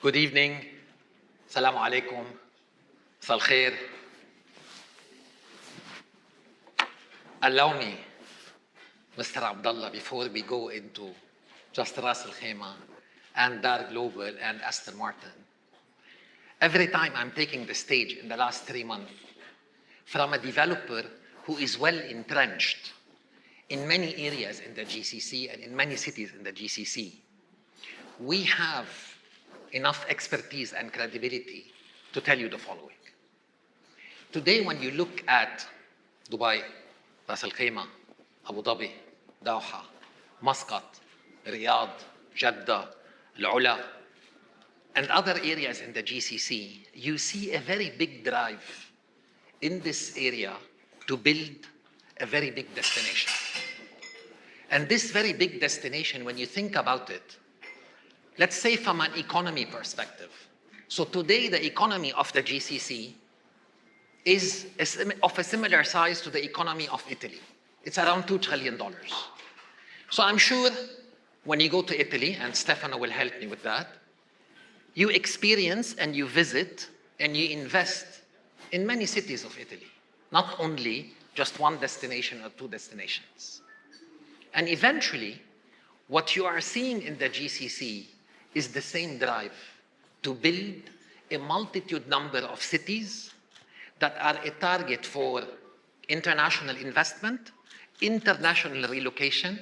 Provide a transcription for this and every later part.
Good evening. Assalamu alaikum. Masā al-khair. Allow me, Mr. Abdullah, before we go into just Ras Al Khaimah and Dar Global and Aston Martin. Every time I'm taking the stage in the last 3 months from a developer who is well entrenched in many areas in the GCC and in many cities in the GCC, we have enough expertise and credibility to tell you the following. Today, when you look at Dubai, Ras Al Khaimah, Abu Dhabi, Doha, Muscat, Riyadh, Jeddah, Al Ula, and other areas in the GCC, you see a very big drive in this area to build a very big destination. And this very big destination, when you think about it, let's say from an economy perspective. So today, the economy of the GCC is of a similar size to the economy of Italy. It's around $2 trillion. So I'm sure when you go to Italy, and Stefano will help me with that, you experience and you visit and you invest in many cities of Italy, not only just one destination or 2 destinations. And eventually, what you are seeing in the GCC is the same drive to build a multitude number of cities that are a target for international investment, international relocation,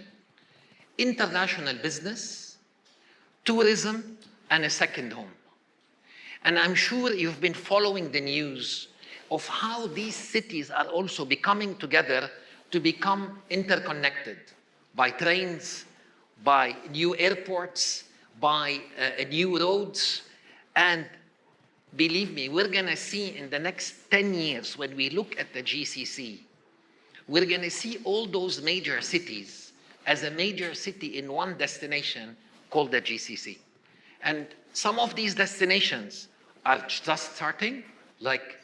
international business, tourism, and a second home. And I'm sure you've been following the news of how these cities are also becoming together to become interconnected by trains, by new airports, by new roads. And believe me, we're gonna see in the next 10 years, when we look at the GCC, we're gonna see all those major cities as a major city in one destination called the GCC. And some of these destinations are just starting, like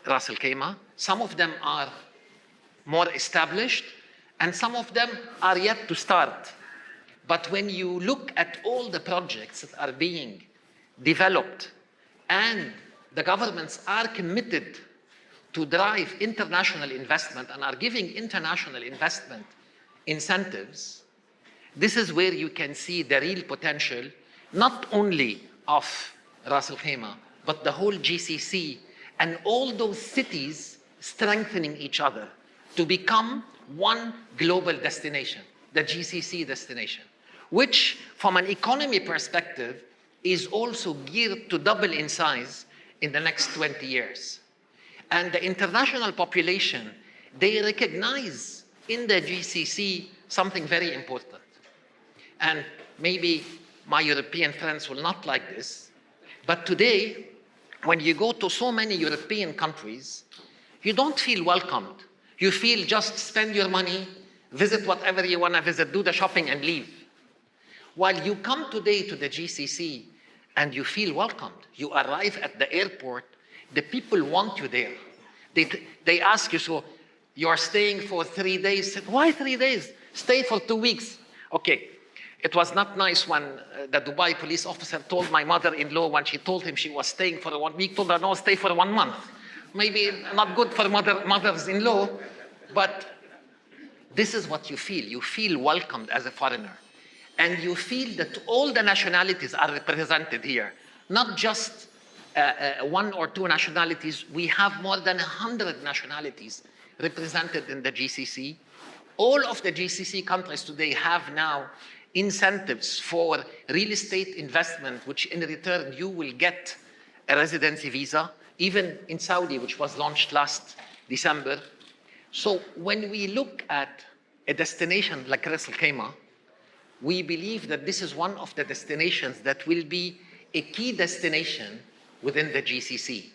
Ras Al Khaimah. Some of them are more established, and some of them are yet to start. But when you look at all the projects that are being developed and the governments are committed to drive international investment and are giving international investment incentives, this is where you can see the real potential, not only of Ras Al Khaimah, but the whole GCC and all those cities strengthening each other to become one global destination, the GCC destination, which from an economy perspective is also geared to double in size in the next 20 years. And the international population, they recognize in the GCC something very important. And maybe my European friends will not like this, but today, when you go to so many European countries, you don't feel welcomed. You feel just spend your money, visit whatever you want to visit, do the shopping and leave. While you come today to the GCC and you feel welcomed, you arrive at the airport, the people want you there. They ask you, so you're staying for 3 days? Why 3 days? Stay for 2 weeks. Okay, it was not nice when the Dubai police officer told my mother-in-law when she told him she was staying for 1 week, told her, no, stay for 1 month. Maybe not good for mothers-in-law, but this is what you feel. You feel welcomed as a foreigner. And you feel that all the nationalities are represented here, not just 1 or 2 nationalities. We have more than 100 nationalities represented in the GCC. All of the GCC countries today have now incentives for real estate investment, which in return you will get a residency visa, even in Saudi, which was launched last December. So when we look at a destination like Ras Al Khaimah, we believe that this is one of the destinations that will be a key destination within the GCC.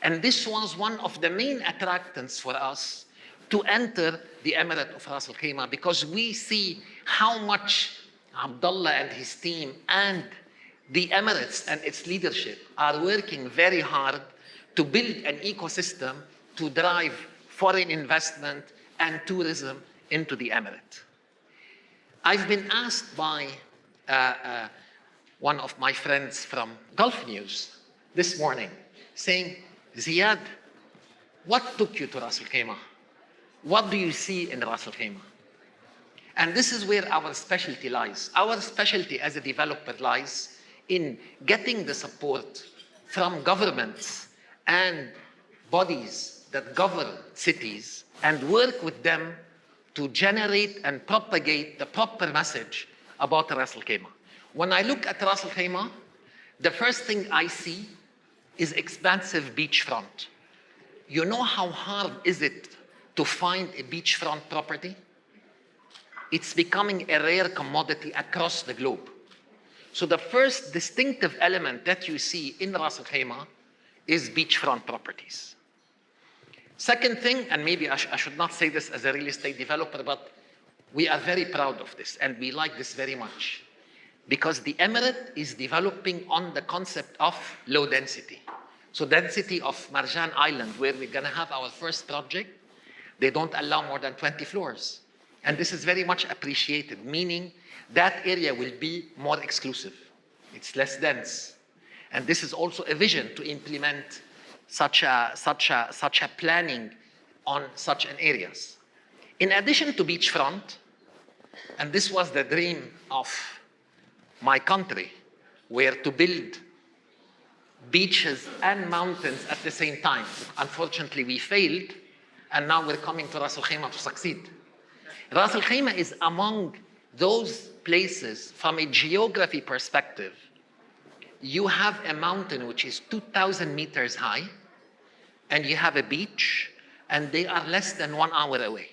And this was one of the main attractants for us to enter the Emirate of Ras Al Khaimah, because we see how much Abdullah and his team and the Emirates and its leadership are working very hard to build an ecosystem to drive foreign investment and tourism into the Emirate. I've been asked by one of my friends from Gulf News this morning saying, Ziad, what took you to Ras Al Khaimah? What do you see in Ras Al Khaimah? And this is where our specialty lies. Our specialty as a developer lies in getting the support from governments and bodies that govern cities and work with them to generate and propagate the proper message about Ras Al Khaimah. When I look at Ras Al Khaimah, the first thing I see is expansive beachfront. You know how hard is it to find a beachfront property? It's becoming a rare commodity across the globe. So the first distinctive element that you see in Ras Al Khaimah is beachfront properties. Second thing, and maybe I should not say this as a real estate developer, but we are very proud of this and we like this very much because the Emirate is developing on the concept of low density. So density of Marjan Island, where we're going to have our first project, they don't allow more than 20 floors. And this is very much appreciated, meaning that area will be more exclusive. It's less dense. And this is also a vision to implement such a planning on such an areas. In addition to beachfront, and this was the dream of my country, where to build beaches and mountains at the same time. Unfortunately, we failed, and now we're coming to Ras Al Khaimah to succeed. Ras Al Khaimah is among those places, from a geography perspective, you have a mountain which is 2,000 meters high, and you have a beach, and they are less than 1 hour away.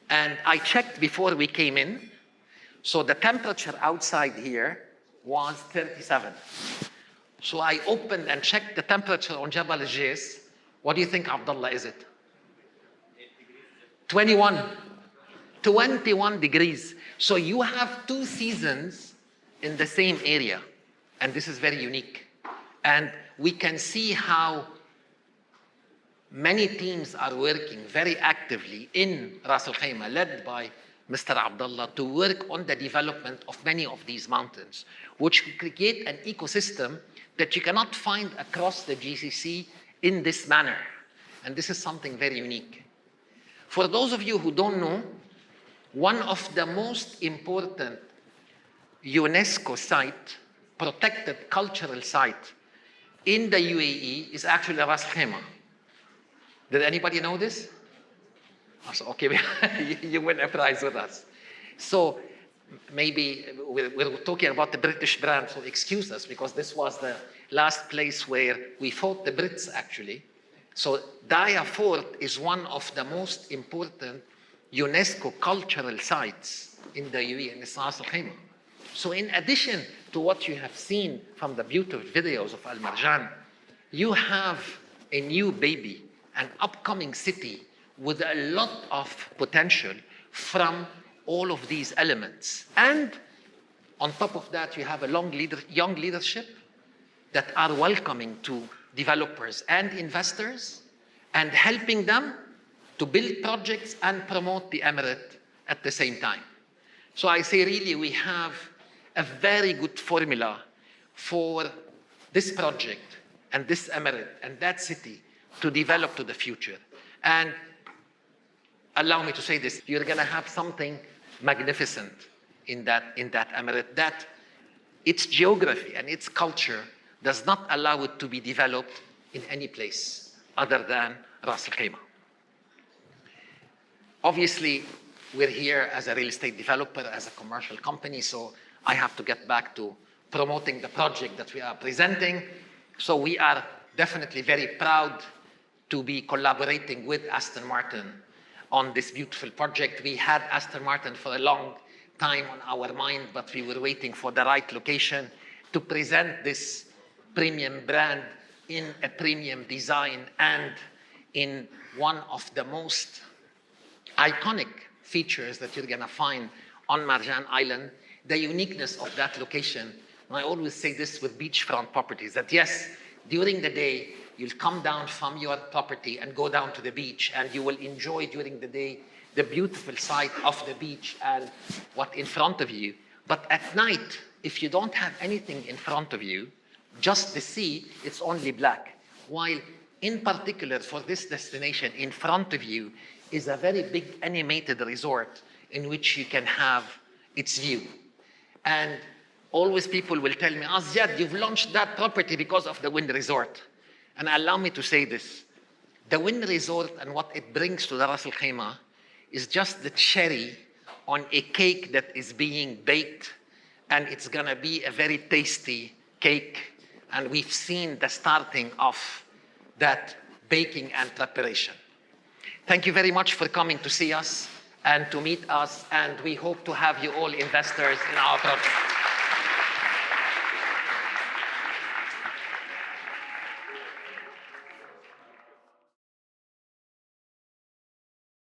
And I checked before we came in, so the temperature outside here was 37. So I opened and checked the temperature on Jabal al-Jais. What do you think, Abdullah, is it? 21. 21 degrees. So you have 2 seasons in the same area. And this is very unique. And we can see how many teams are working very actively in Ras Al Khaimah, led by Mr. Abdullah, to work on the development of many of these mountains, which create an ecosystem that you cannot find across the GCC in this manner. And this is something very unique. For those of you who don't know, one of the most important UNESCO site, protected cultural site in the UAE is actually Ras Al Khaimah. Did anybody know this? Okay, you win a prize with us. So maybe we're talking about the British brand, so excuse us, because this was the last place where we fought the Brits, actually. So Daya Fort is one of the most important UNESCO cultural sites in the UAE, and it's Ras Al Khaimah. So in addition to what you have seen from the beautiful videos of Al Marjan, you have a new baby, an upcoming city with a lot of potential from all of these elements. And on top of that, you have a young leadership that are welcoming to developers and investors and helping them to build projects and promote the Emirate at the same time. So I say really we have a very good formula for this project and this Emirate and that city to develop to the future. And allow me to say this, you're going to have something magnificent in that Emirate, that its geography and its culture does not allow it to be developed in any place other than Ras Al Khaimah. Obviously, we're here as a real estate developer, as a commercial company, so I have to get back to promoting the project that we are presenting. So we are definitely very proud to be collaborating with Aston Martin on this beautiful project. We had Aston Martin for a long time on our mind, but we were waiting for the right location to present this premium brand in a premium design and in one of the most iconic features that you're going to find on Marjan Island, the uniqueness of that location. And I always say this with beachfront properties, that yes, during the day, you'll come down from your property and go down to the beach, and you will enjoy during the day the beautiful sight of the beach and what in front of you. But at night, if you don't have anything in front of you, just the sea, it's only black. While in particular for this destination, in front of you is a very big animated resort in which you can have its view. And always people will tell me, "Ah, Ziad, you've launched that property because of the wind resort." And allow me to say this. The wind resort and what it brings to the Ras Al Khaimah is just the cherry on a cake that is being baked, and it's gonna be a very tasty cake. And we've seen the starting of that baking and preparation. Thank you very much for coming to see us and to meet us, and we hope to have you all investors in our property.